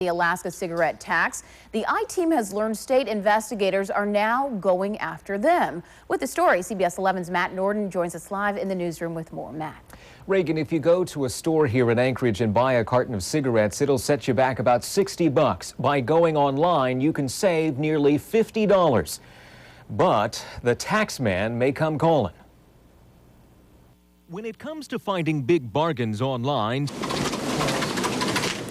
The Alaska cigarette tax. The I-team has learned state investigators are now going after them. With the story, CBS 11's Matt Norton joins us live in the newsroom with more. Matt. Reagan, if you go to a store here in Anchorage and buy a carton of cigarettes, it'll set you back about $60. By going online, you can save nearly $50. But the tax man may come calling. When it comes to finding big bargains online,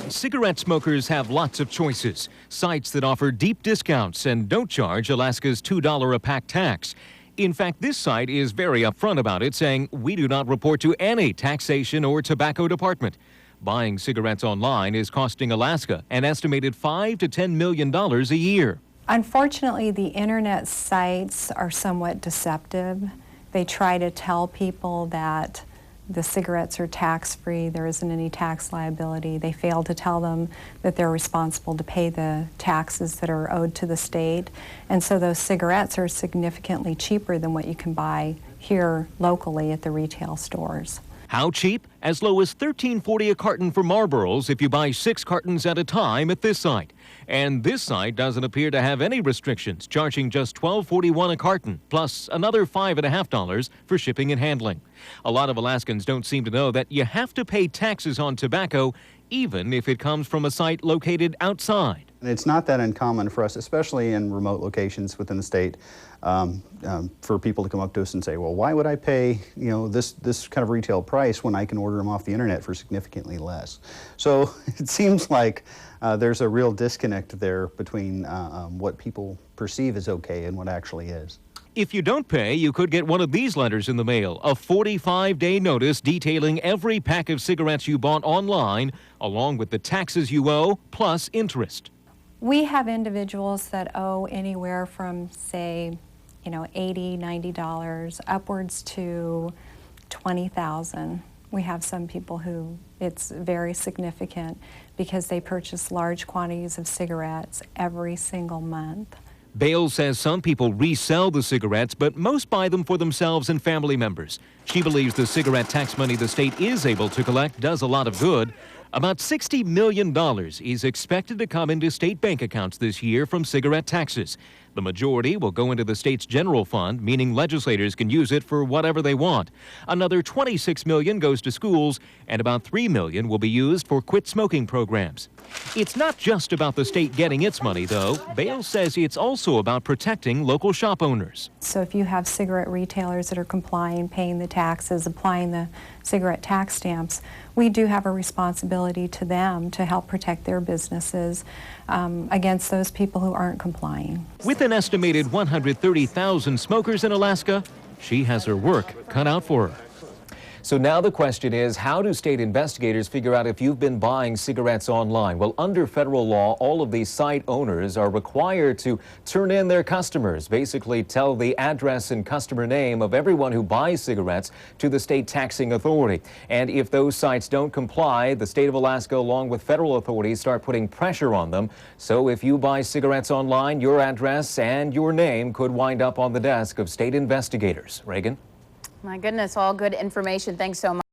cigarette smokers have lots of choices. Sites that offer deep discounts and don't charge Alaska's $2 a pack tax. In fact, this site is very upfront about it, saying we do not report to any taxation or tobacco department. Buying cigarettes online is costing Alaska an estimated $5 to $10 million a year. Unfortunately, the internet sites are somewhat deceptive. They try to tell people that the cigarettes are tax-free, there isn't any tax liability. They fail to tell them that they're responsible to pay the taxes that are owed to the state. And so those cigarettes are significantly cheaper than what you can buy here locally at the retail stores. How cheap? As low as $13.40 a carton for Marlboros if you buy 6 cartons at a time at this site. And this site doesn't appear to have any restrictions, charging just $12.41 a carton, plus another $5.50 for shipping and handling. A lot of Alaskans don't seem to know that you have to pay taxes on tobacco, even if it comes from a site located outside. It's not that uncommon for us, especially in remote locations within the state, for people to come up to us and say, well, why would I pay, this kind of retail price when I can order them off the internet for significantly less? So it seems like there's a real disconnect there between what people perceive as okay and what actually is. If you don't pay, you could get one of these letters in the mail, a 45-day notice detailing every pack of cigarettes you bought online, along with the taxes you owe, plus interest. We have individuals that owe anywhere from, say, $80, $90 upwards to $20,000. We have some people who it's very significant because they purchase large quantities of cigarettes every single month. Bales says some people resell the cigarettes, but most buy them for themselves and family members. She believes the cigarette tax money the state is able to collect does a lot of good. About $60 million is expected to come into state bank accounts this year from cigarette taxes. The majority will go into the state's general fund, meaning legislators can use it for whatever they want. Another $26 million goes to schools, and about $3 million will be used for quit smoking programs. It's not just about the state getting its money, though. Bales says it's also about protecting local shop owners. So if you have cigarette retailers that are complying, paying the taxes, applying the cigarette tax stamps, we do have a responsibility to them to help protect their businesses against those people who aren't complying. With an estimated 130,000 smokers in Alaska, she has her work cut out for her. So now the question is, how do state investigators figure out if you've been buying cigarettes online? Well, under federal law, all of these site owners are required to turn in their customers, basically tell the address and customer name of everyone who buys cigarettes to the state taxing authority. And if those sites don't comply, the state of Alaska, along with federal authorities, start putting pressure on them. So if you buy cigarettes online, your address and your name could wind up on the desk of state investigators. Reagan? My goodness, all good information. Thanks so much.